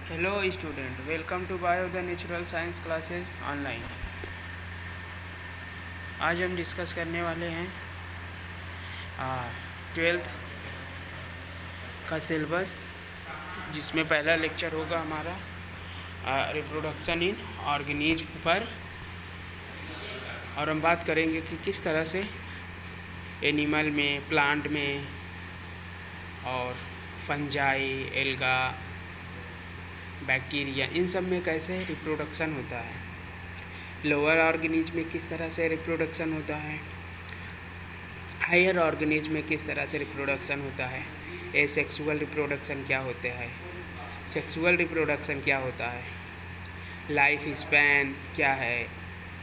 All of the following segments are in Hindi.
Hello student, welcome to bio the natural science classes online. आज हम डिस्कस करने वाले हैं 12th का सिलेबस, जिसमें पहला लेक्चर होगा हमारा रिप्रोडक्शन इन ऑर्गेनिज्म पर। और हम बात करेंगे कि किस तरह से एनिमल में, प्लांट में और फंजाई, एल्गा, बैक्टीरिया, इन सब में कैसे रिप्रोडक्शन होता है। लोअर ऑर्गेनिज्म में किस तरह से रिप्रोडक्शन होता है, हायर ऑर्गेनिज्म में किस तरह से रिप्रोडक्शन होता है, एसेक्सुअल रिप्रोडक्शन क्या होते हैं, सेक्सुअल रिप्रोडक्शन क्या होता है, लाइफ स्पैन क्या है,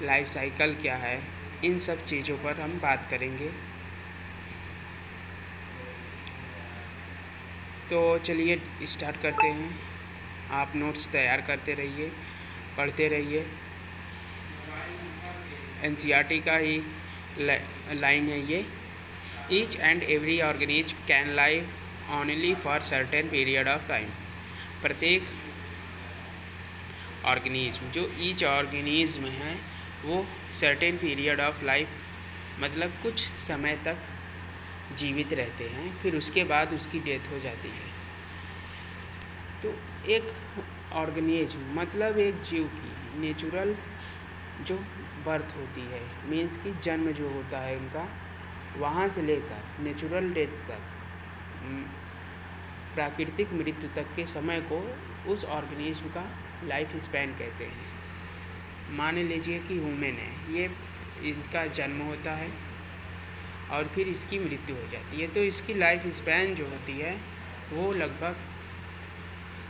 लाइफ साइकिल क्या है, इन सब चीज़ों पर हम बात करेंगे। तो चलिए स्टार्ट करते हैं। आप नोट्स तैयार करते रहिए, पढ़ते रहिए। एनसीईआरटी का ही लाइन है ये। Each and every organism can live only for certain period of time. प्रत्येक ऑर्गेनिज्म, जो ईच ऑर्गेनिज्म है, वो सर्टेन पीरियड ऑफ लाइफ, मतलब कुछ समय तक जीवित रहते हैं, फिर उसके बाद उसकी डेथ हो जाती है। तो एक ऑर्गेनिज्म मतलब एक जीव की नेचुरल जो बर्थ होती है, मीन्स की जन्म जो होता है उनका, वहाँ से लेकर नेचुरल डेथ तक, प्राकृतिक मृत्यु तक के समय को उस ऑर्गेनिज्म का लाइफ स्पैन कहते हैं। मान लीजिए कि ह्यूमन है, ये इनका जन्म होता है और फिर इसकी मृत्यु हो जाती है, तो इसकी लाइफ स्पैन जो होती है वो लगभग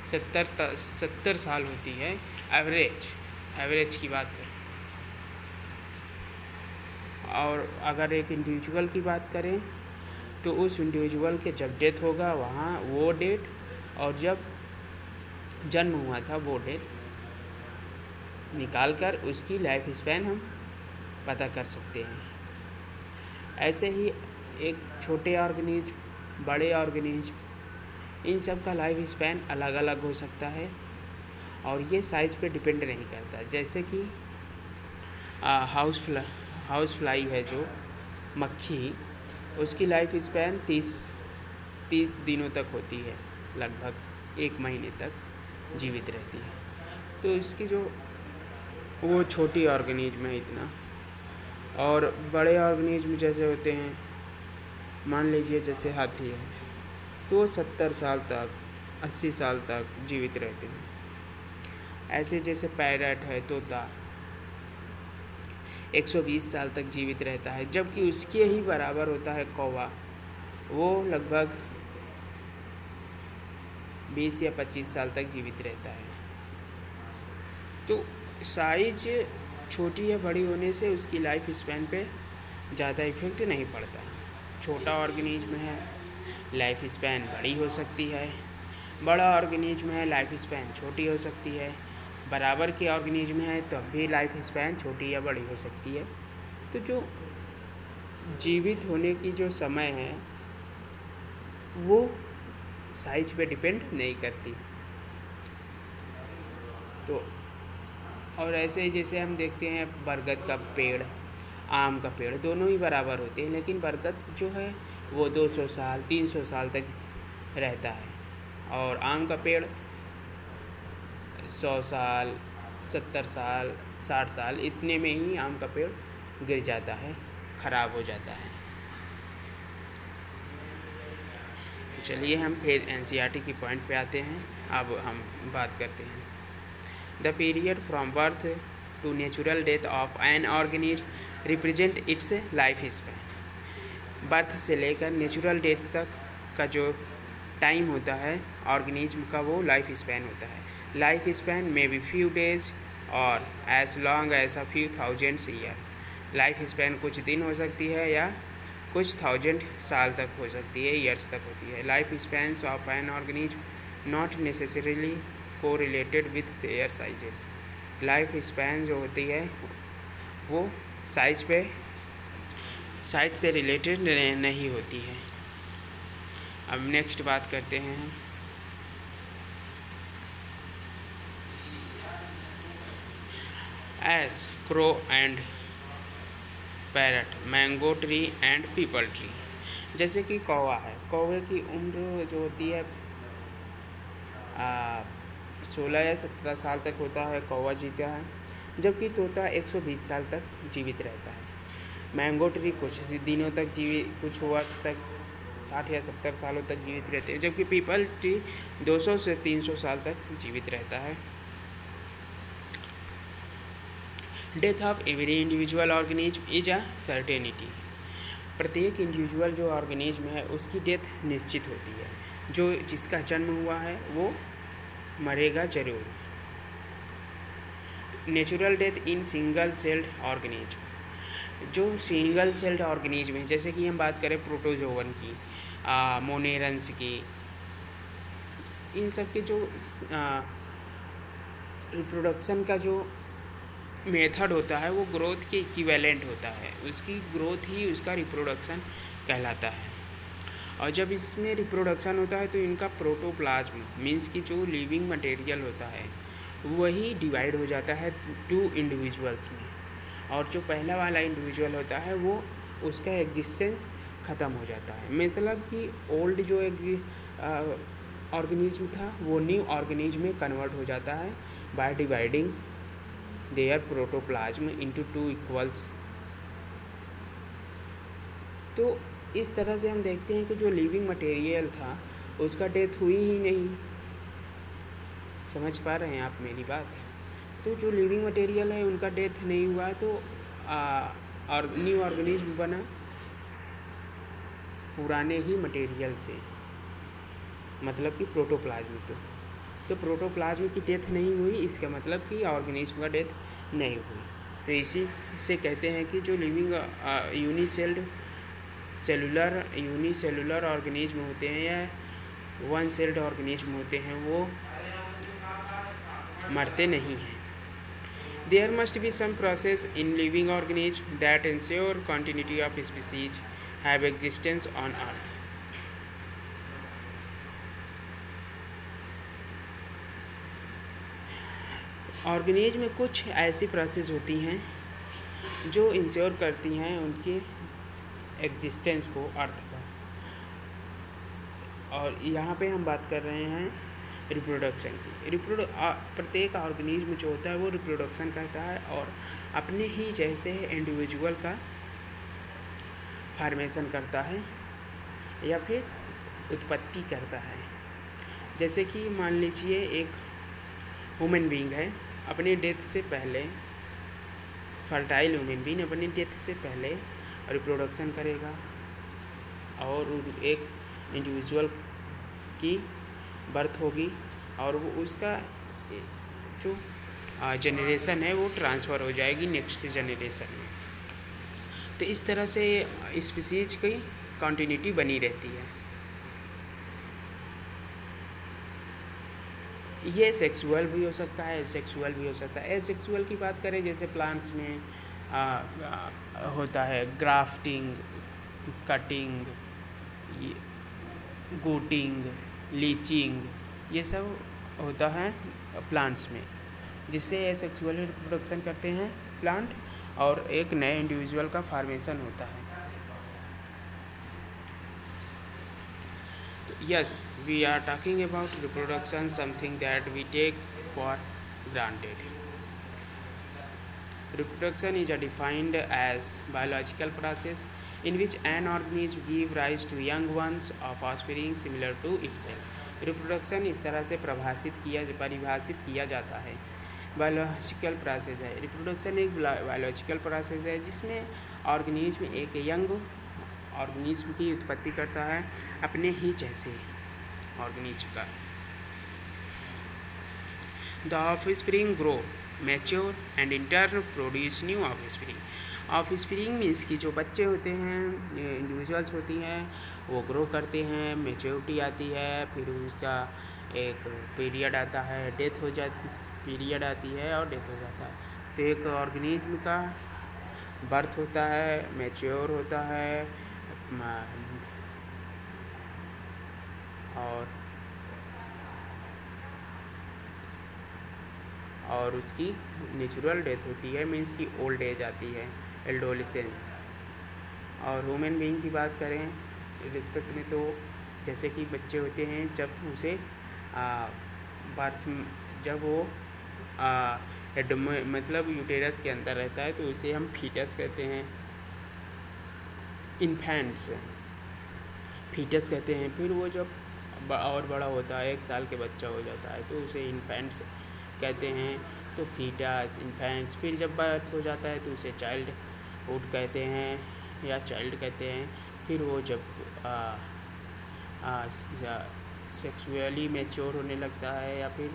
70 साल होती है। एवरेज की बात करें। और अगर एक इंडिविजुअल की बात करें तो उस इंडिविजुअल के जब डेथ होगा वहाँ वो डेट, और जब जन्म हुआ था वो डेट निकाल कर उसकी लाइफ स्पैन हम पता कर सकते हैं। ऐसे ही एक छोटे ऑर्गेनिज्म, बड़े ऑर्गेनिज्म, इन सब का लाइफ स्पैन अलग अलग हो सकता है और ये साइज़ पे डिपेंड नहीं करता। जैसे कि हाउस फ्लाई है जो मक्खी, उसकी लाइफ स्पैन 30 दिनों तक होती है, लगभग 1 महीने तक जीवित रहती है। तो इसकी जो वो छोटी ऑर्गेनिज्म है इतना। और बड़े ऑर्गेनिज्म जैसे होते हैं, मान लीजिए जैसे हाथी है, तो वो 70 साल तक, 80 साल तक जीवित रहते हैं। ऐसे जैसे पैरट है, तोता, 120 साल तक जीवित रहता है, जबकि उसके ही बराबर होता है कौवा, वो लगभग 20 या 25 साल तक जीवित रहता है। तो साइज छोटी या बड़ी होने से उसकी लाइफ स्पैन पे ज़्यादा इफेक्ट नहीं पड़ता। छोटा ऑर्गेनिज्म है, लाइफ स्पैन बड़ी हो सकती है, बड़ा ऑर्गेनिज्म है, लाइफ स्पैन छोटी हो सकती है, बराबर के ऑर्गेनिज्म है तब भी लाइफ स्पैन छोटी या बड़ी हो सकती है। तो जो जीवित होने की जो समय है वो साइज पे डिपेंड नहीं करती। तो और ऐसे ही जैसे हम देखते हैं बरगद का पेड़, आम का पेड़, दोनों ही बराबर होते हैं, लेकिन बरगद जो है वो 200 साल 300 साल तक रहता है और आम का पेड़ 100 साल 70 साल 60 साल, इतने में ही आम का पेड़ गिर जाता है, ख़राब हो जाता है। तो चलिए हम फिर एनसीईआरटी की पॉइंट पे आते हैं। अब हम बात करते हैं the period from birth to natural death of an organism represent its life span. Birth से लेकर नेचुरल डेथ तक का जो टाइम होता है ऑर्गेनिज्म का, वो लाइफ स्पैन होता है। लाइफ स्पैन में बी फ्यू डेज और as long as a few thousands year. Life span कुछ दिन हो सकती है या कुछ 1000 साल तक हो सकती है, ईयर्स तक होती है। Life spans of an organism not necessarily correlated with their sizes. Life span जो होती है वो साइज से रिलेटेड नहीं होती है। अब नेक्स्ट बात करते हैं S crow and parrot, mango tree and people tree. जैसे कि कौवा है, कौवे की उम्र जो होती है 16 या 17 साल तक होता है, कौवा जीता है, जबकि तोता 120 साल तक जीवित रहता है। मैंगो ट्री कुछ दिनों तक कुछ वर्ष तक 60 या 70 सालों तक जीवित रहते हैं, जबकि पीपल ट्री 200 से 300 साल तक जीवित रहता है। Death of every individual organism is a certainty. प्रत्येक इंडिविजुअल जो ऑर्गेनिज्म है उसकी डेथ निश्चित होती है। जो जिसका जन्म हुआ है वो मरेगा जरूर। Natural death in single celled organism. जो सिंगल सेल्ड ऑर्गेनिज्म है, जैसे कि हम बात करें प्रोटोजोवन की, मोनेरंस की, इन सब के जो रिप्रोडक्शन का जो मेथड होता है वो ग्रोथ के इक्विवेलेंट होता है। उसकी ग्रोथ ही उसका रिप्रोडक्शन कहलाता है। और जब इसमें रिप्रोडक्शन होता है तो इनका प्रोटोप्लाज्म मीन्स कि जो लिविंग मटेरियल होता है वही डिवाइड हो जाता है 2 इंडिविजुअल्स में, और जो पहला वाला इंडिविजुअल होता है वो उसका एग्जिस्टेंस ख़त्म हो जाता है। मतलब कि ओल्ड जो ऑर्गेनिज्म था वो न्यू ऑर्गेनिज्म में कन्वर्ट हो जाता है by dividing their protoplasm into 2 equals. तो इस तरह से हम देखते हैं कि जो लिविंग मटेरियल था उसका डेथ हुई ही नहीं। समझ पा रहे हैं आप मेरी बात? तो जो लिविंग मटेरियल है उनका डेथ नहीं हुआ तो और न्यू ऑर्गेनिज्म बना पुराने ही मटेरियल से, मतलब कि प्रोटोप्लाज्म। तो प्रोटोप्लाज्म की डेथ नहीं हुई, इसका मतलब कि ऑर्गेनिज्म का डेथ नहीं हुई। तो इसी से कहते हैं कि जो लिविंग यूनिसेलुलर ऑर्गेनिज्म होते हैं या वन सेल्ड ऑर्गेनिज्म होते हैं वो मरते नहीं हैं। There must be some process in living organism that insure continuity of species have existence on earth. Organism में कुछ ऐसी प्रोसेस होती हैं जो इंश्योर करती हैं उनके एग्जिस्टेंस को अर्थ पर। और यहाँ पे हम बात कर रहे हैं रिप्रोडक्शन की। प्रत्येक ऑर्गेनिज्म जो होता है वो रिप्रोडक्शन करता है और अपने ही जैसे इंडिविजुअल का फॉर्मेशन करता है या फिर उत्पत्ति करता है। जैसे कि मान लीजिए एक ह्यूमन बीइंग है, अपनी डेथ से पहले फर्टाइल ह्यूमन बीइंग अपनी डेथ से पहले रिप्रोडक्शन करेगा और एक इंडिविजुअल की बर्थ होगी और वो उसका जो जनरेशन है वो ट्रांसफ़र हो जाएगी नेक्स्ट जनरेशन में। तो इस तरह से स्पीसीज की कंटिन्यूटी बनी रहती है। ये सेक्सुअल भी हो सकता है, एसेक्सुअल भी हो सकता है। एसेक्सुअल की बात करें जैसे प्लांट्स में होता है ग्राफ्टिंग, कटिंग, गूटिंग, लीचिंग, ये सब होता है प्लांट्स में, जिससे एसेक्सुअल रिप्रोडक्शन करते हैं प्लांट और एक नए इंडिविजुअल का फॉर्मेशन होता है। Yes, we are talking about reproduction, something that we take for granted. Reproduction is defined as biological process in which an organism gives rise to young ones of offspring similar to itself. Reproduction इस तरह से परिभाषित किया जाता है। बायोलॉजिकल प्रोसेस है। रिप्रोडक्शन एक बायोलॉजिकल प्रोसेस है जिसमें ऑर्गेनिज्म एक यंग ऑर्गेनिज्म की उत्पत्ति करता है अपने ही जैसे ऑर्गेनिज्म का। The offspring grow, mature and in turn produce new offspring. Offspring means की जो बच्चे होते हैं, इंडिविजुअल्स होती हैं, वो ग्रो करते हैं, मैच्योरिटी आती है, फिर उसका एक पीरियड आता है, पीरियड आती है और डेथ हो जाता है। तो एक ऑर्गेनिज्म का बर्थ होता है, मैच्योर होता है और उसकी नेचुरल डेथ होती है, मीन्स की ओल्ड एज आती है, एडोलेसेंस। और ह्यूमन बीइंग की बात करें रिस्पेक्ट में, तो जैसे कि बच्चे होते हैं जब उसे बर्थ जब वो मतलब यूटेरस के अंदर रहता है तो उसे हम फीटस कहते हैं, इन्फेंट्स फीटस कहते हैं। फिर वो जब और बड़ा होता है, 1 साल के बच्चा हो जाता है तो उसे इन्फेंट्स कहते हैं। तो फीटस, इन्फेंट्स, फिर जब बर्थ हो जाता है तो उसे चाइल्डहुड कहते हैं या चाइल्ड कहते हैं। फिर वो जब सेक्सुअली मैच्योर होने लगता है या फिर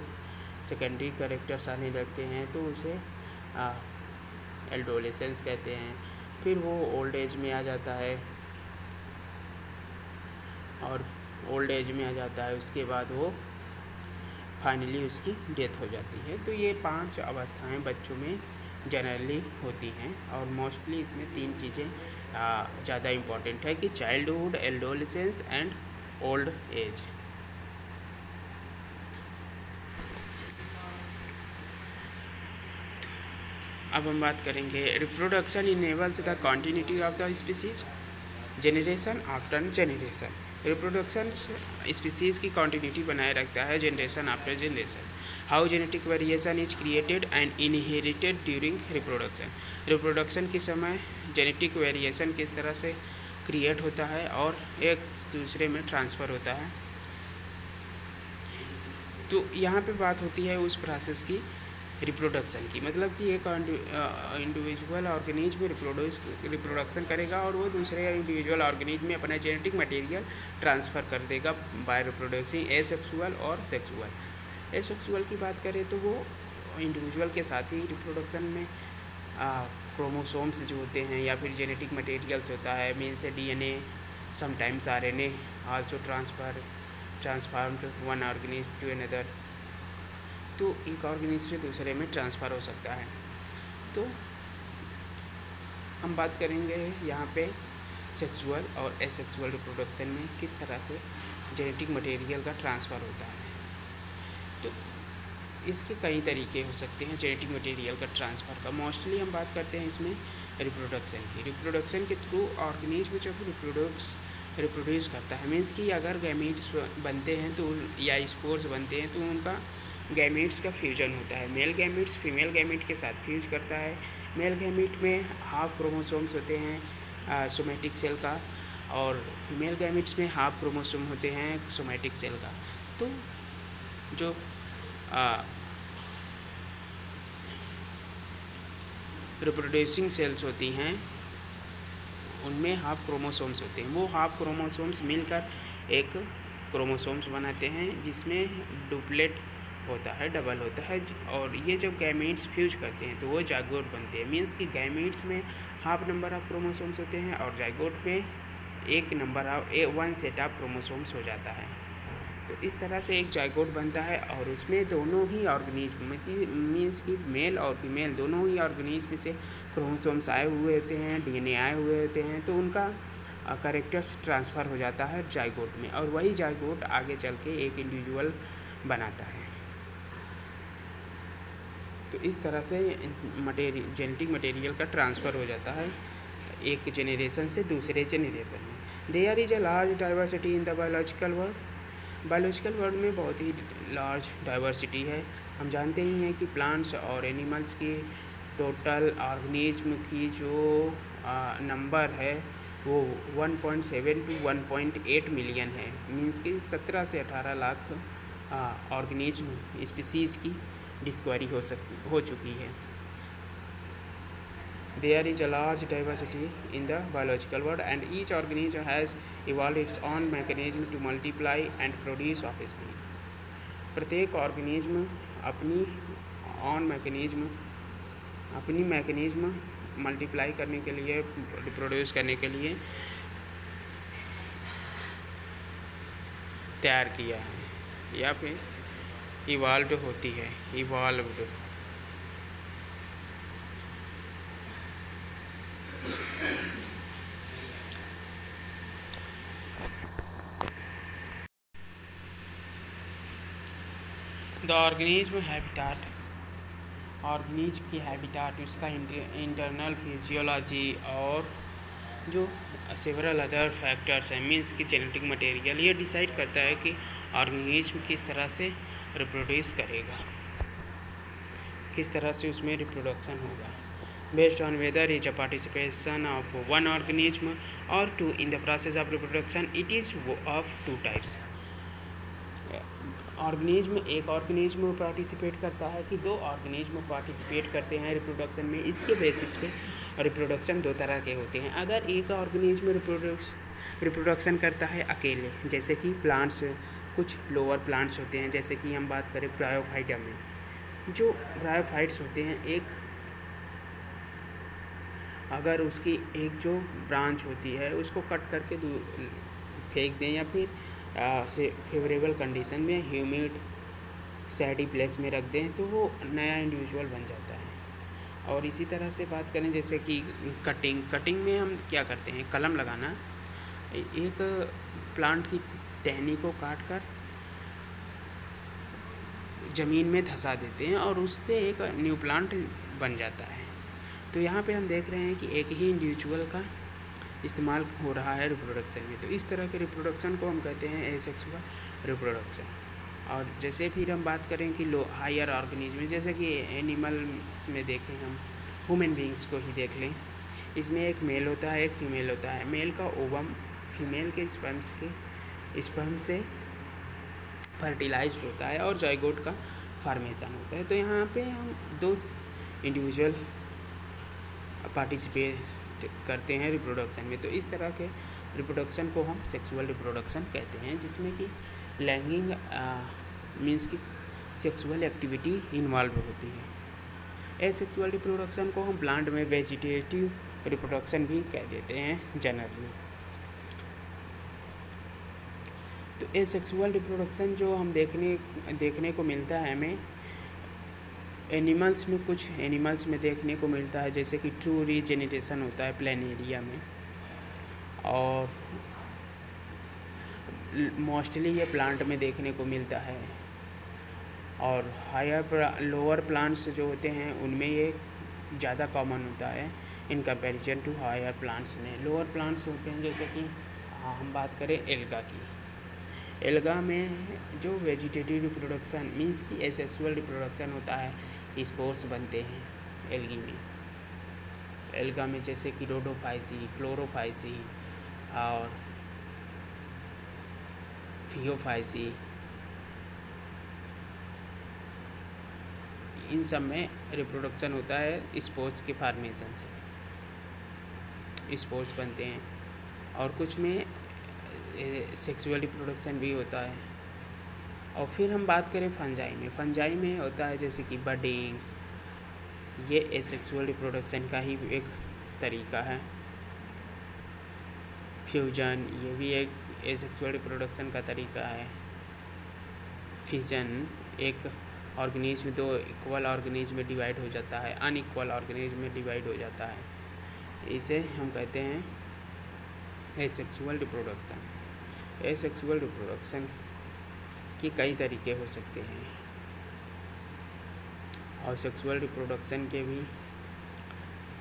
सेकेंडरी कैरेक्टर्स आने लगते हैं तो उसे एडोलेसेंस कहते हैं। फिर वो ओल्ड एज में आ जाता है, और ओल्ड एज में आ जाता है उसके बाद वो फाइनली उसकी डेथ हो जाती है। तो ये 5 अवस्थाएं बच्चों में जनरली होती हैं, और मोस्टली इसमें 3 चीज़ें ज़्यादा इम्पॉर्टेंट है कि childhood, adolescence and old age. अब हम बात करेंगे reproduction enables the continuity of the species, generation after generation. Reproduction species की कॉन्टिन्यूटी बनाए रखता है generation after generation. How genetic variation is created and inherited during reproduction. Reproduction के समय जेनेटिक वेरिएशन किस तरह से क्रिएट होता है और एक दूसरे में ट्रांसफ़र होता है। तो यहाँ पे बात होती है उस प्रोसेस की, रिप्रोडक्शन की, मतलब कि एक इंडिविजुअल ऑर्गेनिज्म रिप्रोडक्शन करेगा और वो दूसरे इंडिविजुअल ऑर्गेनिज्म में अपना जेनेटिक मटेरियल ट्रांसफ़र कर देगा बाय रिप्रोडक्सिंग एसेक्सुअल और सेक्सुअल। एसेक्सुअल की बात करें तो वो इंडिविजुअल के साथ ही रिप्रोडक्शन में क्रोमोसोम्स जो होते हैं या फिर जेनेटिक मटेरियल्स होता है, means DNA, sometimes RNA also transformed one organism to another. तो एक ऑर्गेनिज्म से दूसरे में ट्रांसफ़र हो सकता है। तो हम बात करेंगे यहाँ पे सेक्सुअल और एसेक्सुअल रिप्रोडक्शन में किस तरह से जेनेटिक मटेरियल का ट्रांसफ़र होता है। तो इसके कई तरीके हो सकते हैं जेनेटिक मटेरियल का ट्रांसफ़र का। मोस्टली हम बात करते हैं इसमें रिप्रोडक्शन की। रिप्रोडक्शन के थ्रू ऑर्गेनिज्म जब रिप्रोड्यूस करता है, मीन्स कि अगर गैमीट्स बनते हैं तो या स्पोर्स बनते हैं तो उनका गैमीट्स का फ्यूजन होता है। मेल गैमीट्स फीमेल गैमीट के साथ फ्यूज करता है। मेल गैमीट में हाफ क्रोमोसोम्स होते हैं सोमैटिक सेल का, और फीमेल गैमीट्स में हाफ क्रोमोसोम होते हैं सोमैटिक सेल का। तो जो रिप्रोड्यूसिंग सेल्स होती हैं उनमें हाफ क्रोमोसोम्स होते हैं। वो हाफ क्रोमोसोम्स मिलकर एक क्रोमोसोम्स बनाते हैं जिसमें डुप्लेट होता है, डबल होता है। और ये जब गैमीट्स फ्यूज करते हैं तो वो जाइगोट बनते हैं। मीन्स कि गैमीट्स में हाफ नंबर ऑफ क्रोमोसोम्स होते हैं और जाइगोट में वन सेट ऑफ क्रोमोसोम्स हो जाता है। तो इस तरह से एक जाइगोट बनता है और उसमें दोनों ही ऑर्गेनिज्म मीन्स कि मेल और फीमेल दोनों ही ऑर्गेनिज्म से क्रोमोसोम्स आए हुए होते हैं, DNA आए हुए होते हैं। तो उनका कैरेक्टर्स ट्रांसफ़र हो जाता है जाइगोट में, और वही जाइगोट आगे चल के एक इंडिविजुअल बनाता है। तो इस तरह से जेनेटिक मटेरियल का ट्रांसफ़र हो जाता है एक जेनरेशन से दूसरे जेनरेशन में। There is a large diversity in the biological world. Biological world में बहुत ही लार्ज डाइवर्सिटी है। हम जानते ही हैं कि प्लांट्स और एनिमल्स की टोटल ऑर्गेनिज्म की जो नंबर है वो 1.7 to 1.8 मिलियन है। मीन्स कि 17 से 18 लाख ऑर्गेनिज्म स्पीसीज़ की डिस्कवरी हो चुकी है। There is a large diversity in the biological world and each organism has evolved its own mechanism to multiply and produce offspring. प्रत्येक ऑर्गेनिज्म अपनी मैकेनिज्म मल्टीप्लाई करने के लिए, रिप्रोड्यूस करने के लिए तैयार किया है या फिर इवॉल्व होती है, evolved. The organism habitat organism की हैबिटाट, उसका इंटरनल फिजियोलॉजी और जो सेवरल अदर फैक्टर्स हैं, मीन्स की जेनेटिक मटेरियल, ये डिसाइड करता है कि ऑर्गेनिज्म किस तरह से रिप्रोड्यूस करेगा, किस तरह से उसमें रिप्रोडक्शन होगा, based on whether is a participation of one organism or two in the process of reproduction. It is of two types. Organism, एक ऑर्गेनिज्म पार्टिसिपेट करता है कि दो ऑर्गेनिज्म पार्टिसिपेट करते हैं रिप्रोडक्शन में। इसके बेसिस पे रिप्रोडक्शन दो तरह के होते हैं। अगर एक ऑर्गेनिज्म रिप्रोडक्शन करता है अकेले, जैसे कि प्लांट्स, कुछ लोअर प्लांट्स होते हैं, जैसे कि हम बात करें ब्रायोफाइटा में, जो ब्रायोफाइट्स होते हैं, एक अगर उसकी एक जो ब्रांच होती है उसको कट करके फेंक दें या फिर से फेवरेबल कंडीशन में ह्यूमिड सैडी प्लेस में रख दें तो वो नया इंडिविजुअल बन जाता है। और इसी तरह से बात करें जैसे कि कटिंग में हम क्या करते हैं, कलम लगाना, एक प्लांट की टहनी को काट कर ज़मीन में धंसा देते हैं और उससे एक न्यू प्लांट बन जाता है। तो यहाँ पे हम देख रहे हैं कि एक ही इंडिविजुअल का इस्तेमाल हो रहा है रिप्रोडक्शन में। तो इस तरह के रिप्रोडक्शन को हम कहते हैं एसेक्सुअल रिप्रोडक्शन। और जैसे फिर हम बात करें कि लो हायर ऑर्गेनिज्म, जैसे कि एनिमल्स में देखें, हम ह्यूमन बींग्स को ही देख लें, इसमें एक मेल होता है, एक फीमेल होता है। मेल का ओवम फीमेल के स्पर्म से फर्टिलाइज होता है और जाइगोट का फॉर्मेशन होता है। तो यहाँ पे हम दो इंडिविजुअल पार्टिसिपेट करते हैं रिप्रोडक्शन में। तो इस तरह के रिप्रोडक्शन को हम सेक्सुअल रिप्रोडक्शन कहते हैं, जिसमें कि लैंगिंग मीन्स की सेक्सुअल एक्टिविटी इन्वॉल्व होती है। एसेक्सुअल रिप्रोडक्शन को हम प्लांट में वेजिटेटिव रिप्रोडक्शन भी कह देते हैं जनरली। तो एसेक्सुअल रिप्रोडक्शन जो हम देखने को मिलता है हमें एनिमल्स में, कुछ एनिमल्स में देखने को मिलता है, जैसे कि ट्रू रीजेनरेशन होता है प्लेनेरिया में, और मोस्टली ये प्लांट में देखने को मिलता है। और लोअर प्लांट्स जो होते हैं उनमें ये ज़्यादा कॉमन होता है in comparison to higher plants में। लोअर प्लांट्स होते हैं जैसे कि हम बात करें एल्गा की, एल्गा में जो वेजिटेटिव रिप्रोडक्शन मीन्स की एसेक्सुअल रिप्रोडक्शन होता है, स्पोर्स बनते हैं एल्गी में। एल्गा में जैसे कि रोडोफाइसी, क्लोरोफाइसी और फियोफाइसी, इन सब में रिप्रोडक्शन होता है स्पोर्स के फार्मेशन से, स्पोर्स बनते हैं। और कुछ में सेक्सुअल रिप्रोडक्शन भी होता है। और फिर हम बात करें फंजाई में होता है जैसे कि बडिंग, ये एसेक्सुअल रिप्रोडक्शन का ही एक तरीका है। फ्यूजन, ये भी एक एसेक्सुअल रिप्रोडक्शन का तरीका है। फिजन, एक ऑर्गेनिज्म दो इक्वल ऑर्गेनिज्म में डिवाइड हो जाता है, अनइक्वल ऑर्गेनिज्म में डिवाइड हो जाता है, इसे हम कहते हैं एसेक्सुअल रिप्रोडक्शन। एसेक्सुअल रिप्रोडक्शन के कई तरीके हो सकते हैं और सेक्सुअल रिप्रोडक्शन के भी,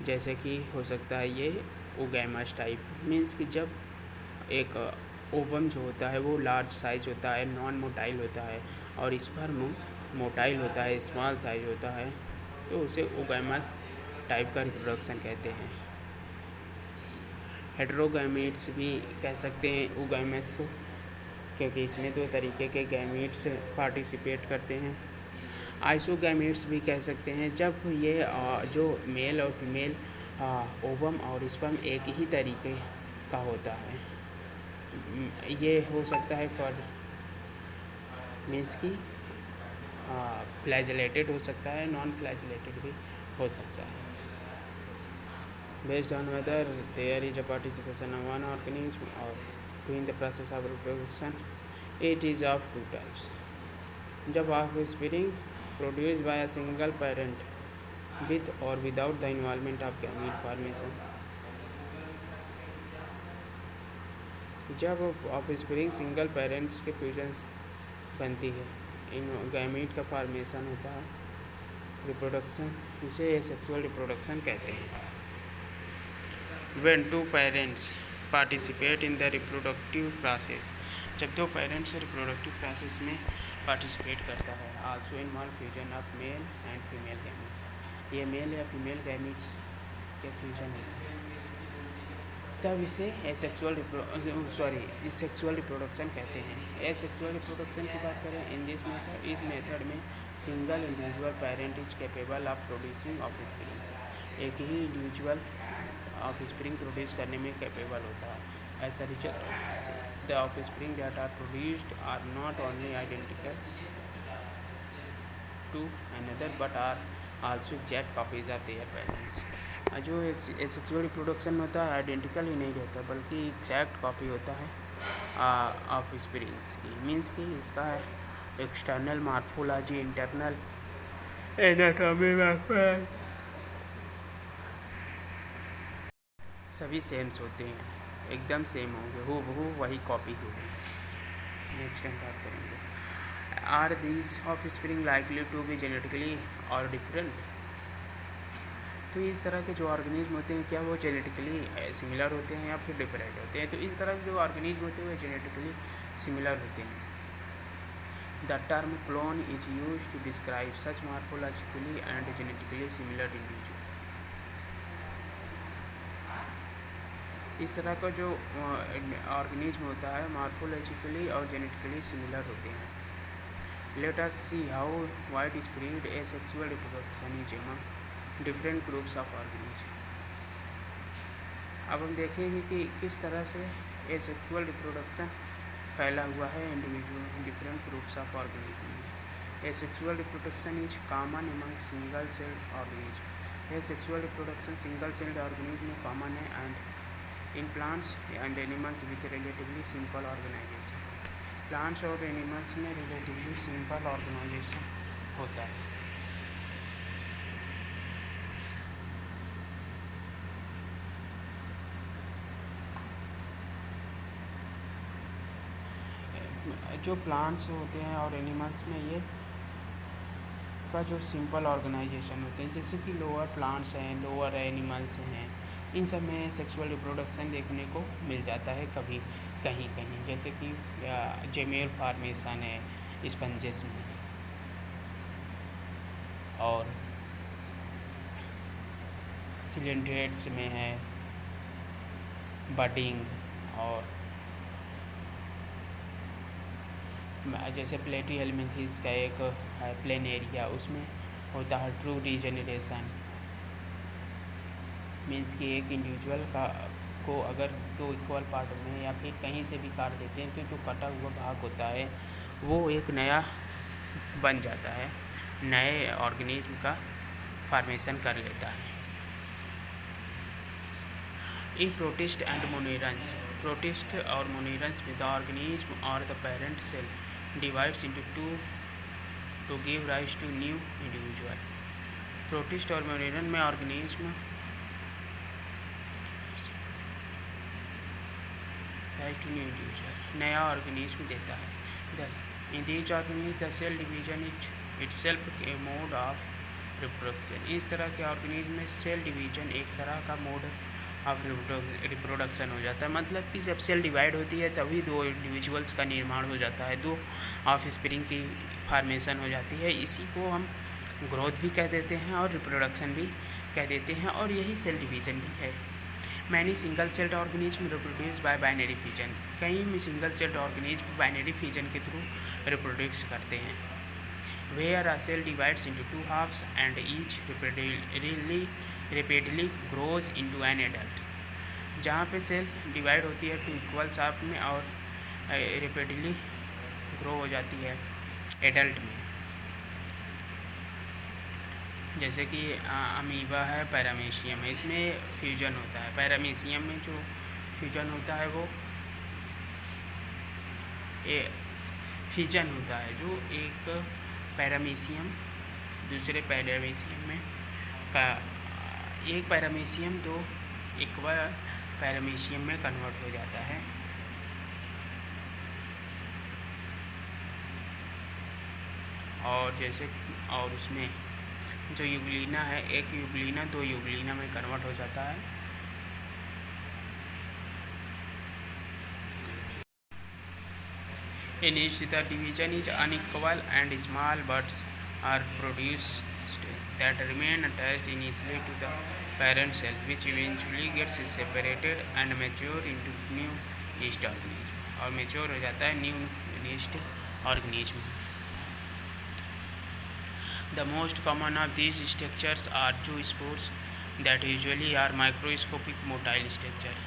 जैसे कि हो सकता है ये ओगैमस टाइप, मीन्स कि जब एक ओवम जो होता है वो लार्ज साइज होता है, नॉन मोटाइल होता है, और स्पर्म मोटाइल होता है, स्मॉल साइज होता है, तो उसे ओगैमस टाइप का रिप्रोडक्शन कहते हैं। हेटेरोगैमेट्स भी कह सकते हैं ओगैमस को, क्योंकि इसमें दो तरीके के गैमेट्स पार्टिसिपेट करते हैं। आइसोगैमेट्स भी कह सकते हैं जब ये जो मेल और फीमेल ओवम और स्पर्म एक ही तरीके का होता है। ये हो सकता है फॉर मीन्स की फ्लैजेलेटेड हो सकता है, नॉन फ्लैजेलेटेड भी हो सकता है। Based on whether there is a participation of one organism or doing the process of reproduction, it is of two types. जब offspring produced by a single parent with or without the involvement of gamete formation, जब ऑफस्प्रिंग सिंगल पेरेंट्स के फ्यूजन बनती है, इन गैमीट का फॉर्मेशन होता है, रिप्रोडक्शन, इसे एसेक्सुअल रिप्रोडक्शन कहते हैं। When two parents participate in the reproductive process, जब दो पेरेंट्स रिप्रोडक्टिव प्रोसेस में पार्टिसिपेट करता है, also involve fusion of male and female gametes, ये मेल या फीमेल गैमीट्स के फ्यूजन होते हैं, तब इसे एसेक्सुअल रिप्रोडक्शन कहते हैं। एसेक्सुअल रिप्रोडक्शन की बात करें, इन दिस मेथड, इस मेथड में single individual parent is capable of producing offspring, एक ही इंडिविजुअल ऑफ स्प्रिंग प्रोड्यूस करने में कैपेबल होता है। As a result the offspring that are produced are not only identical to another but are also exact copies of their parents. जो एसेक्सुअल रिप्रोडक्शन होता है आइडेंटिकल ही नहीं रहता बल्कि एग्जैक्ट कॉपी होता है ऑफ स्प्रिंग्स। मीन्स कि इसका एक्सटर्नल मॉर्फोलॉजी, इंटरनल एनाटॉमी सभी सेम्स होते हैं, एकदम सेम होंगे, हूबहू वही कॉपी होगी। नेक्स्ट हम बात करेंगे, are these offspring likely to be genetically और डिफरेंट। तो इस तरह के जो ऑर्गेनिज्म होते हैं क्या वो जेनेटिकली सिमिलर होते हैं या फिर डिफरेंट होते हैं? तो इस तरह के जो ऑर्गेनिज्म होते हैं वो जेनेटिकली सिमिलर होते हैं। The term clone is use to describe such morphologically and genetically similar individual. इस तरह का जो ऑर्गेनिज्म होता है मॉर्फोलॉजिकली और जेनेटिकली सिमिलर होते हैं। Let us see how wide spread asexual reproduction is among different groups of organism. अब हम देखेंगे कि किस तरह से एसेक्सुअल रिप्रोडक्शन फैला हुआ है individual different groups of organism में। Asexual reproduction is common among single celled organism. Asexual reproduction single celled organism में कॉमन है and in plants and animals with relatively simple organisation. Plants और एनिमल्स में रिलेटिवली सिंपल ऑर्गेनाइजेशन होता है। जो प्लांट्स होते हैं और एनिमल्स में ये का जो सिंपल ऑर्गेनाइजेशन होते हैं, जैसे कि लोअर प्लांट्स हैं, लोअर एनिमल्स हैं, इन सब में सेक्सुअल रिप्रोडक्शन देखने को मिल जाता है कभी कहीं कहीं, जैसे कि जेमेल फॉर्मेशन है स्पंजेस में और सिलेंड्रेट्स में है बडिंग, और जैसे प्लेटिहेल्मिन्थेस का एक है प्लेनेरिया, उसमें होता है ट्रू रीजेनरेशन। मीन्स कि एक इंडिविजुअल को अगर दो इक्वल पार्ट में या फिर कहीं से भी काट देते हैं तो जो कटा हुआ भाग होता है वो एक नया बन जाता है, नए ऑर्गेनिज्म का फॉर्मेशन कर लेता है। In protist and monerans, protist और मोनेरंस में द ऑर्गेनिज्म और the parent cell divides into two to give rise to new individual. Protist और मोनेरन में organism rise to new individual नया ऑर्गेनिज्म देता है। Thus in these organism the cell division itself a mode of reproduction. इस तरह के ऑर्गेनिज्म में सेल डिवीजन एक तरह का मोड ऑफ रिप्रोडक्शन हो जाता है। मतलब कि जब सेल डिवाइड होती है तभी दो इंडिविजुअल्स का निर्माण हो जाता है, दो ऑफ स्प्रिंग की फॉर्मेशन हो जाती है। इसी को हम ग्रोथ भी कह देते हैं और रिप्रोडक्शन भी कह देते हैं, और यही सेल डिवीजन भी है। Many single celled organism reproduce by binary fusion. कई में single celled organism binary fusion के थ्रू रिप्रोड्यूस करते हैं। Where a cell divides into two halves and each rapidly grows into an adult. जहाँ पे सेल डिवाइड होती है टू इक्वल हाफ में और रेपिडली ग्रो हो जाती है एडल्ट में। जैसे कि अमीबा है, पैरामीशियम है, इसमें फ्यूजन होता है। पैरामीशियम में जो फ्यूजन होता है वो फ्यूजन होता है जो एक पैरामीशियम दूसरे पैरामीशियम में का एक पैरामीशियम दो इक्वल पैरामीशियम में कन्वर्ट हो जाता है। और जैसे और उसमें जो यूग्लिना है, एक यूग्लिना 2 यूग्लिना में कन्वर्ट हो जाता है। In each, the division is unequal and small buds are produced that remain attached initially to the parent cell, which eventually gets separated and mature into new yeast organism, और मेच्योर हो जाता है new yeast organism. The most common of these structures are zoospores that usually are microscopic motile structure.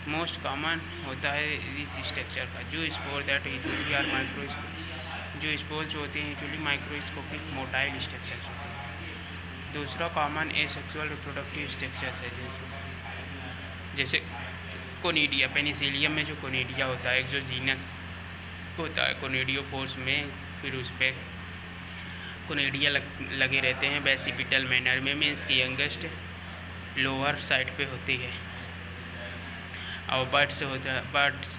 Most common होता है इस स्ट्रक्चर का जो spore that usually are microscope, जो स्पोर जो होते हैं यूजुअली माइक्रोस्कोपिक मोटाइल स्ट्रक्चर्स होते हैं। दूसरा कॉमन एसेक्सुअल रिप्रोडक्टिव स्ट्रक्चर्स है, जैसे कोनिडिया, पेनिसिलियम में जो कोनिडिया होता है, एक जो जीनस होता है कोनिडियो फोर्स में, फिर उस पर कोनिडिया लगे रहते हैं बेसिपिटल मैनर में, मीन्स की यंगेस्ट लोअर साइड पे होती है। और बर्ड्स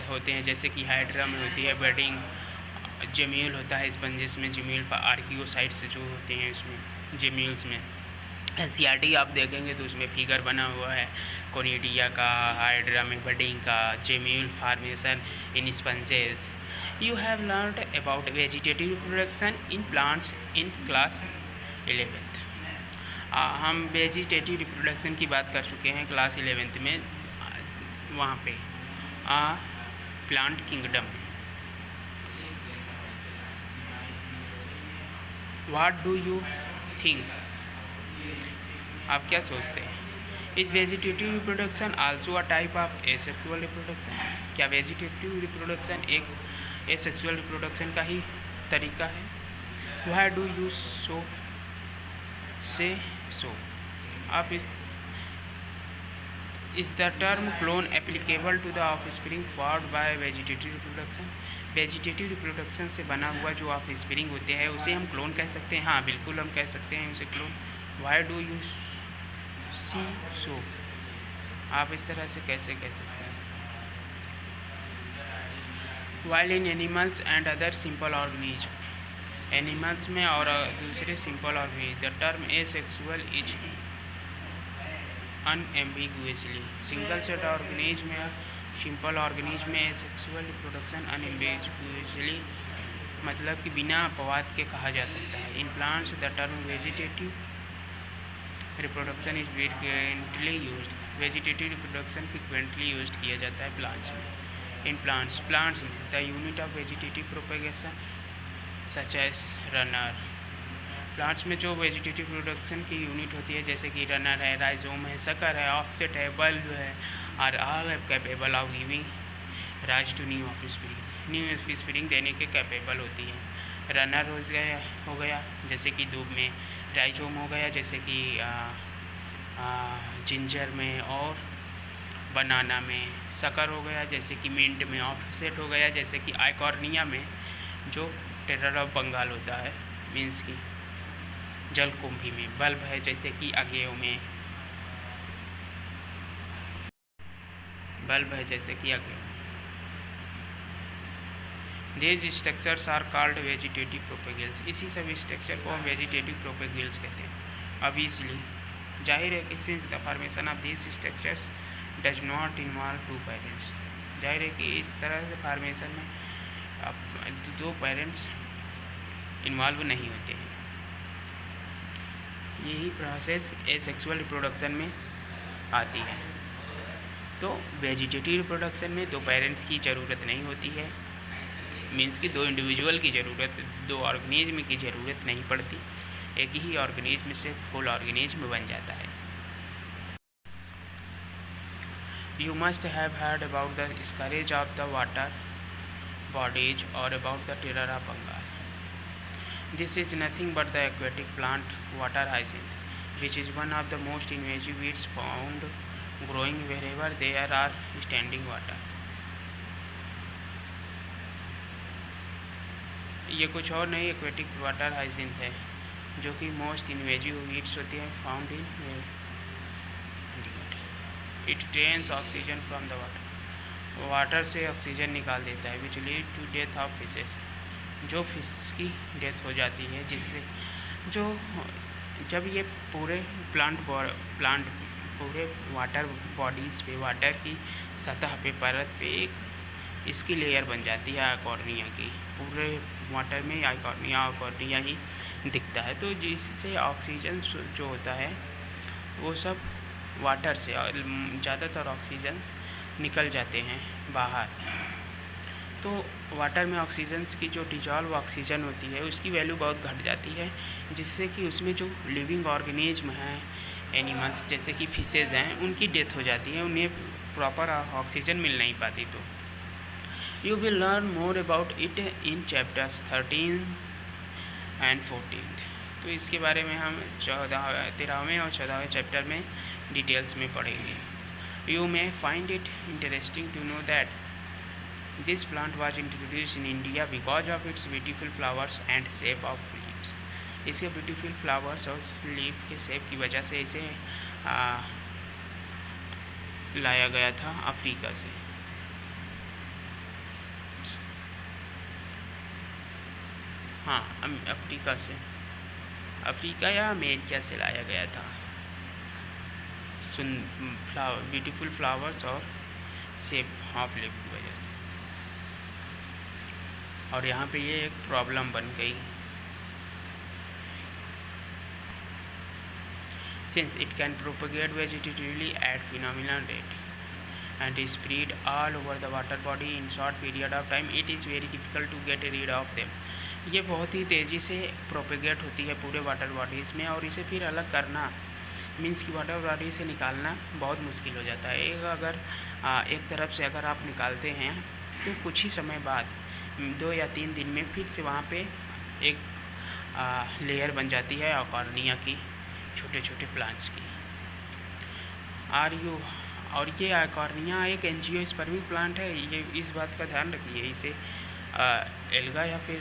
होते हैं जैसे कि हाइड्रा में होती है बर्डिंग, जेम्यूल होता है स्पंजिस में, जेम्यूल पर आर्कियोसाइट्स जो होते हैं उसमें जेम्यूल्स में। एनसीईआरटी आप देखेंगे तो उसमें फिगर बना हुआ है कोनिडिया का, हाइड्रा में बर्डिंग का, gemmule formation in sponges. You have learned about vegetative reproduction in plants in class 11th। हम वेजिटेटिव रिप्रोडक्शन की बात कर चुके हैं क्लास 11th में, वहाँ पे plant kingdom. What do you think, आप क्या सोचते हैं? Is vegetative reproduction also a type of asexual reproduction? क्या वेजिटेटिव रिप्रोडक्शन एक एसेक्सुअल रिप्रोडक्शन का ही तरीका है? व्हाई डू यू सो से सो, आप इस the term clone applicable to the offspring formed by vegetative reproduction? Vegetative reproduction से बना हुआ जो ऑफस्प्रिंग होते हैं उसे हम क्लोन कह सकते हैं? हाँ बिल्कुल हम कह सकते हैं उसे clone. Why do you see so, आप इस तरह से कैसे कह सकते हैं? While in animals and other simple organism, animals में और दूसरे simple organism the term asexual is unambiguously single celled organism या सिंपल ऑर्गेनिज्म में एसेक्सुअल रिप्रोडक्शन अनएम्बिगुअसली मतलब कि बिना अपवाद के कहा जा सकता है। In plants the term vegetative reproduction is frequently used, vegetative reproduction frequently used किया जाता है प्लांट्स में। इन प्लांट्स में the unit of vegetative propagation such as runner, plants में जो वेजिटेटिव प्रोडक्शन की यूनिट होती है जैसे कि रनर है, राइजोम है, शकर है, ऑफसेट है, बल्ब है, are all capable of giving rise to new offspring देने के कैपेबल होती है। रनर हो गया जैसे कि दूब में, राइजोम हो गया जैसे कि जिंजर में और बनाना में, शकर हो गया जैसे कि मिंट में, ऑफसेट हो गया जैसे कि आइकॉर्निया में जो टेरर ऑफ बंगाल होता है मीन्स की जलकुंभी में, बल्ब है जैसे कि अगेव में, बल्ब है जैसे कि agave. These structures are called vegetative propagules, इसी सब स्ट्रक्चर को हम वेजिटेटिव प्रोपेगेल्स कहते हैं। ऑब्वियसली जाहिर है कि since the formation of these structures does not involve two parents, जाहिर है कि इस तरह से फॉर्मेशन में दो पेरेंट्स इन्वॉल्व नहीं होते हैं। यही प्रोसेस एसेक्सुअल रिप्रोडक्शन में आती है। तो वेजिटेटिव रिप्रोडक्शन में दो पेरेंट्स की ज़रूरत नहीं होती है, मीन्स कि दो इंडिविजुअल की ज़रूरत, दो ऑर्गेनिज्म की ज़रूरत नहीं पड़ती, एक ही ऑर्गेनिज्म से फुल ऑर्गेनिज्म बन जाता है। You must have heard about the scourge of the water bodies or about the terror of Bengal. This is nothing but the aquatic plant water hyacinth, which is one of the most invasive weeds found growing wherever there are standing water. ये कुछ और नहीं एक्वेटिक वाटर हाइसिंथ है जो कि मोस्ट इन्वेजिव वीड्स होती हैं found in, it drains oxygen from the water, water से ऑक्सीजन निकाल देता है, which lead to death of fishes, जो फिश की डेथ हो जाती है, जिससे जो जब ये पूरे प्लांट पूरे वाटर बॉडीज़ पे, वाटर की सतह पे, परत पे एक इसकी लेयर बन जाती है आइकॉर्निया की। पूरे वाटर में आइकॉर्निया ही दिखता है। तो जिससे ऑक्सीजन जो होता है वो सब वाटर से, ज़्यादातर ऑक्सीजन निकल जाते हैं बाहर। तो वाटर में ऑक्सीजन की जो डिजॉल्व ऑक्सीजन होती है उसकी वैल्यू बहुत घट जाती है, जिससे कि उसमें जो लिविंग ऑर्गेनिज्म हैं, एनिमल्स जैसे कि फिशेज़ हैं, उनकी डेथ हो जाती है, उन्हें प्रॉपर ऑक्सीजन मिल नहीं पाती। तो you will learn more about it in chapters 13 and 14। तो इसके बारे में हम 13वें और 14वें चैप्टर में डिटेल्स में पढ़ेंगे। You may find it interesting to know that this plant was introduced in India because of its beautiful flowers and shape of leaves. इसके ब्यूटीफुल फ्लावर्स और लीफ के शेप की वजह से इसे लाया गया था अफ्रीका से। हाँ, अफ्रीका या अमेरिका से लाया गया था। ब्यूटीफुल फ्लावर्स और शेप ऑफ लीफ की वजह से। और यहाँ पे ये एक प्रॉब्लम बन गई, since it can propagate vegetatively at phenomenal rate and is spread all over the water body in short period of time, it is very difficult to get rid of them। ये बहुत ही तेज़ी से प्रोपेगेट होती है पूरे वाटर बॉडीज़ में, और इसे फिर अलग करना मीन्स कि वाटर बॉडी से निकालना बहुत मुश्किल हो जाता है। एक तरफ से अगर आप निकालते हैं तो कुछ ही समय बाद 2 या 3 दिन में फिर से वहाँ पे एक लेयर बन जाती है आइकॉर्निया की, छोटे छोटे प्लांट्स की। और ये आइकॉर्निया एक एंजियोस्पर्मिक प्लांट है। ये इस बात का ध्यान रखिए, इसे एल्गा या फिर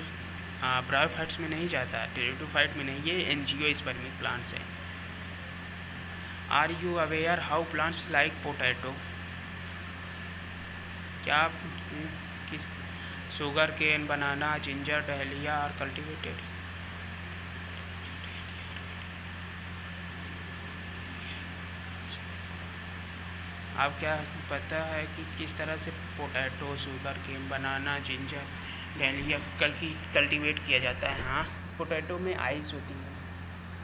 ब्रायोफाइट्स में नहीं जाता, टेरिडोफाइट में नहीं, ये एंजियोस्पर्मिक प्लांट्स है। Are you aware how plants like potato, क्या आप sugar cane, banana, ginger, dahlia are cultivated. आप क्या पता है कि किस तरह से potato, sugar cane, banana, ginger, dahlia cultivate किया जाता है। हाँ, पोटैटो में आइस होती है,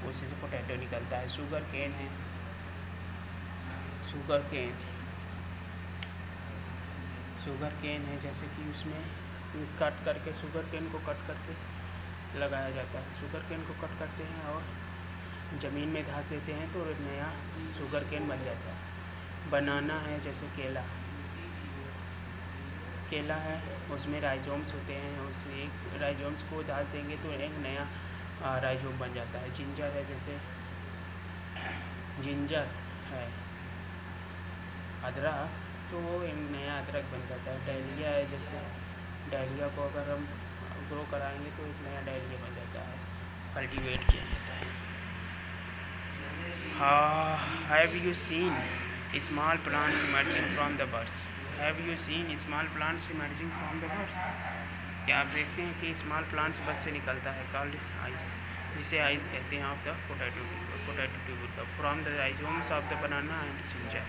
उसी से पोटैटो निकलता है। शुगर केन है, जैसे कि उसमें कट करके शुगर केन को कट करके लगाया जाता है। शुगर केन को कट करते हैं और ज़मीन में घास देते हैं तो नया शुगर केन बन जाता है। बनाना है, जैसे केला है, उसमें राइजोम्स होते हैं, उसमें एक राइजोम्स को डाल देंगे तो एक नया राइजोम बन जाता है। जिंजर है, जैसे जिंजर है, अदरक, तो वो एक नया अदरक बन जाता है। डहलिया है, जैसे डहलिया को अगर हम ग्रो कराएंगे तो एक नया डहलिया बन जाता है, कल्टीवेट किया जाता है। Have you seen small plants emerging from the birds. Have you seen small plants emerging from the birds. क्या आप देखते हैं कि स्मॉल प्लांट्स बर्ड से निकलता है, कॉल्ड आइस, जिसे आइस कहते हैं, of the potato tuber from the rhizomes of the banana and ginger.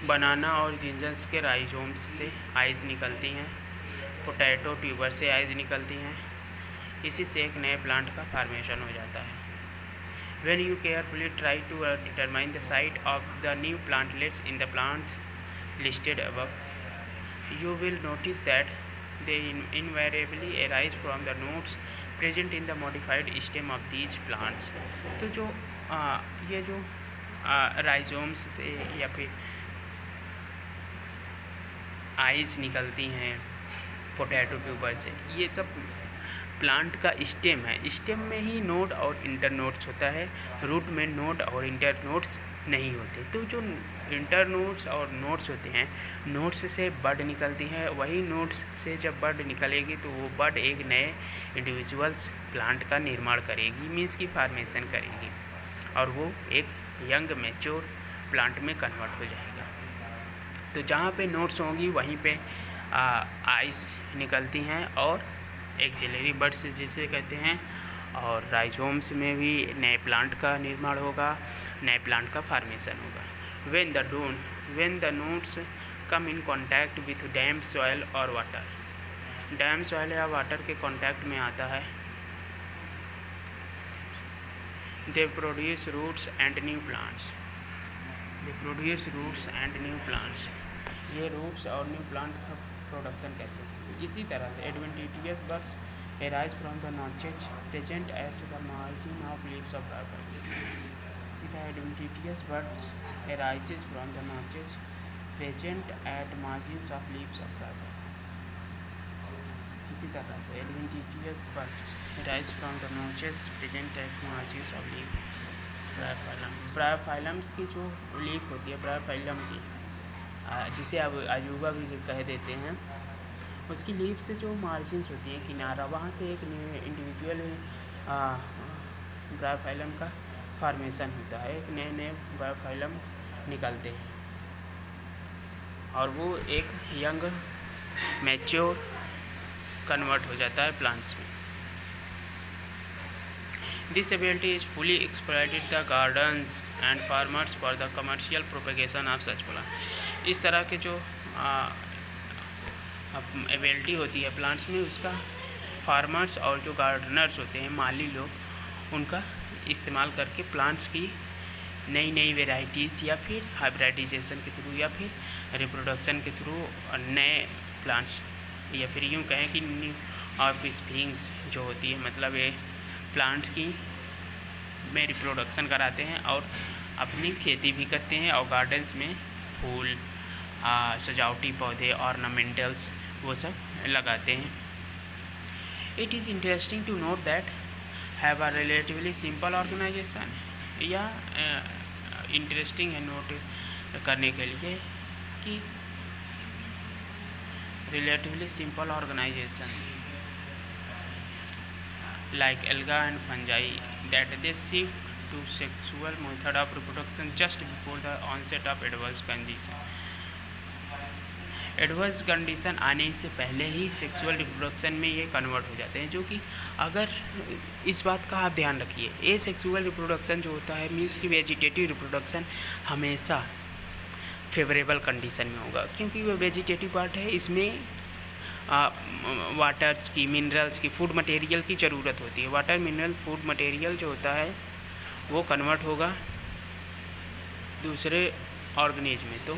Banana और जिंजर्स के राइजोम्स से आइस निकलती हैं, पोटैटो ट्यूबर से आइस निकलती हैं, इसी से एक नए प्लांट का फॉर्मेशन हो जाता है। When you carefully try to determine the site of the new plantlets in the plants listed above, you will notice that they invariably arise from the nodes present in the modified stem of these plants। तो जो ये जो राइजोम्स से या फिर आइस निकलती हैं पोटैटो ट्यूबर से, ये सब प्लांट का स्टेम है। स्टेम में ही नोड और इंटर नोड्स होता है, रूट में नोड और इंटर नोड्स नहीं होते। तो जो इंटर नोड्स और नोड्स होते हैं, नोड्स से बड निकलती है, वही नोड्स से जब बड निकलेगी तो वो बड एक नए इंडिविजुअल्स प्लांट का निर्माण करेगी, मीन्स की फॉर्मेशन करेगी, और वो एक यंग मैच्योर प्लांट में कन्वर्ट हो जाएगा। तो जहाँ पे नोड्स होंगी वहीं पे आइस निकलती हैं और एक्सिलरी बड्स जिसे कहते हैं, और राइजोम्स में भी नए प्लांट का निर्माण होगा, नए प्लांट का फॉर्मेशन होगा। when the nodes come in contact with damp soil or water, dam soil या वाटर के कांटेक्ट में आता है, they produce roots and new plants, ये रूट्स और न्यू प्लांट का प्रोडक्शन करते हैं। इसी तरह adventitious buds arise from the notches present at the margin of leaves of rubber, इसी तरह adventitious buds arises from the notches present at margins of leaves of rubber, इसी तरह से adventitious buds arise from the notches present at margins of leaves। ब्रायोफाइलम्स की जो लीफ होती है, ब्रायोफाइलम की, जिसे अब अजूबा भी कह देते हैं, उसकी लीफ से जो मार्जिन्स होती हैं, किनारा, वहाँ से एक इंडिविजुअल ब्रायोफाइलम का फॉर्मेशन होता है, एक नए नए ब्रायोफाइलम निकलते हैं और वो एक यंग मैच्योर कन्वर्ट हो जाता है प्लांट्स में। This ability is fully exploited the gardens and farmers for the commercial propagation of such plants। इस तरह के जो एबिलिटी होती है प्लांट्स में, उसका फार्मर्स और जो गार्डनर्स होते हैं, माली लोग, उनका इस्तेमाल करके प्लांट्स की नई नई वेराइटीज़ या फिर हाइब्रिडाइजेशन के थ्रू या फिर रिप्रोडक्शन के थ्रू नए प्लांट्स, या फिर यूँ कहें कि न्यू ऑफ स्प्रिंग्स जो होती है, मतलब ये प्लांट की में रिप्रोडक्शन कराते हैं और अपनी खेती भी करते हैं, और गार्डन्स में फूल, सजावटी पौधे, ऑर्नामेंटल्स, वो सब लगाते हैं। It is interesting to note that have a relatively simple organization, या इंटरेस्टिंग है नोट करने के लिए कि relatively simple organization like alga and fungi, that they shift to sexual method of reproduction just before the onset of adverse condition। Adverse condition आने से पहले ही सेक्सुअल रिप्रोडक्शन में ये कन्वर्ट हो जाते हैं, जो कि अगर इस बात का आप ध्यान रखिए, ए सेक्सुअल रिप्रोडक्शन जो होता है मीन्स कि वेजिटेटिव रिप्रोडक्शन हमेशा फेवरेबल कंडीशन में होगा, क्योंकि वो वेजिटेटिव पार्ट है, इसमें वाटर्स की, मिनरल्स की, फूड मटेरियल की ज़रूरत होती है। वाटर, मिनरल, फूड मटेरियल जो होता है वो कन्वर्ट होगा दूसरे ऑर्गेनिज्म में, तो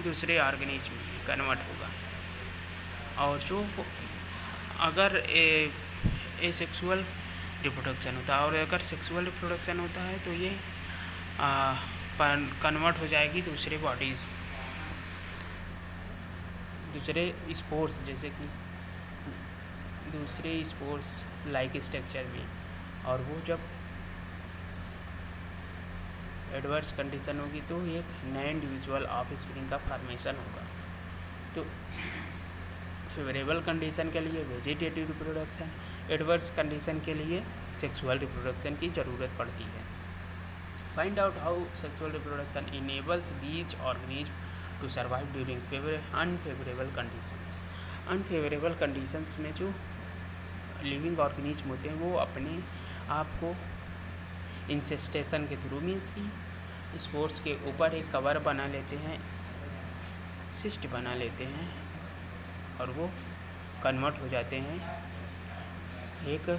दूसरे ऑर्गेनिज्म में कन्वर्ट होगा। और जो अगर ए सेक्सुअल रिप्रोडक्शन होता है, और अगर सेक्सुअल रिप्रोडक्शन होता है तो ये कन्वर्ट हो जाएगी दूसरे बॉडीज़, दूसरे स्पोर्ट्स, जैसे कि दूसरे स्पोर्ट्स लाइक स्ट्रक्चर में, और वो जब एडवर्स कंडीशन होगी तो एक नए इंडिविजुअल ऑफ स्प्रिंग का फॉर्मेशन होगा। तो फेवरेबल कंडीशन के लिए वेजिटेटिव रिप्रोडक्शन, एडवर्स कंडीशन के लिए सेक्सुअल रिप्रोडक्शन की ज़रूरत पड़ती है। Find out how sexual reproduction enables these organism to survive during unfavourable conditions. Unfavourable conditions में जो लिविंग ऑर्गेनिज्म होते हैं वो अपने आप को इंसेस्टेशन के थ्रू, मीन्स की स्पोर्स के ऊपर एक कवर बना लेते हैं, सिस्ट बना लेते हैं, और वो कन्वर्ट हो जाते हैं एक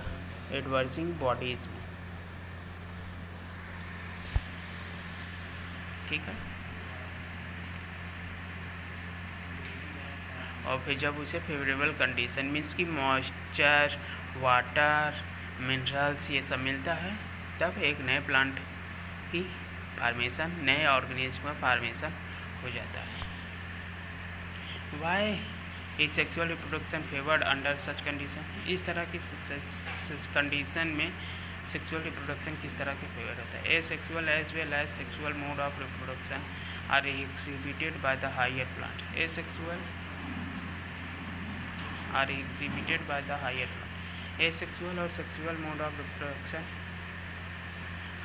एडवर्जिंग बॉडीज़ में। ठीक है, और फिर जब उसे फेवरेबल कंडीशन मीन्स की मॉइस्चर, वाटर, मिनरल्स ये सब मिलता है, तब एक नए प्लांट की फार्मेशन, नए ऑर्गेनिज्म का फार्मेशन हो जाता है। Why is sexual reproduction favoured under such condition? इस तरह की कंडीशन में सेक्सुअल रिप्रोडक्शन किस तरह के फेवर होता है? Asexual as well as sexual mode of reproduction are exhibited by the higher plant. Asexual are exhibited by the higher plant. Asexual और sexual mode of reproduction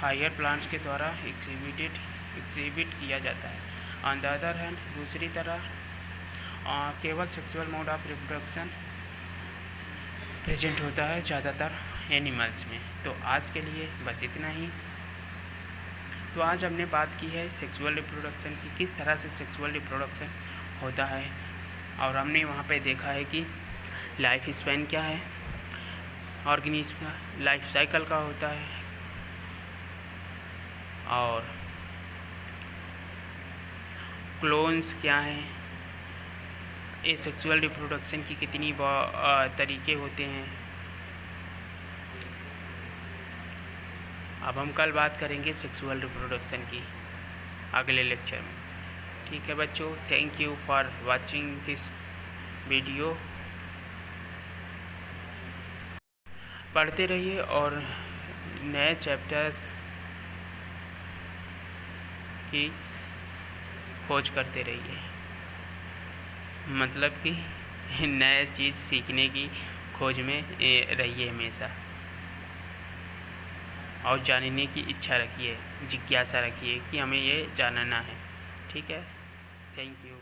higher plants के द्वारा एग्जिबिट किया जाता है। ऑन द अदर हैंड, दूसरी तरह केवल sexual mode of reproduction present होता है ज़्यादातर एनिमल्स में। तो आज के लिए बस इतना ही। तो आज हमने बात की है सेक्सुअल रिप्रोडक्शन की, किस तरह से सेक्सुअल रिप्रोडक्शन होता है, और हमने वहाँ पे देखा है कि लाइफ स्पैन क्या है ऑर्गेनिज्म का, लाइफ साइकिल का होता है, और क्लोन्स क्या है, ये सेक्सुअल रिप्रोडक्शन की कितनी तरीके होते हैं। अब हम कल बात करेंगे सेक्सुअल रिप्रोडक्शन की अगले लेक्चर में। ठीक है बच्चों, thank you for watching this video. पढ़ते रहिए और नए चैप्टर्स की खोज करते रहिए, मतलब कि नए चीज़ सीखने की खोज में रहिए हमेशा, और जानने की इच्छा रखिए, जिज्ञासा रखिए कि हमें ये जानना है। ठीक है, थैंक यू।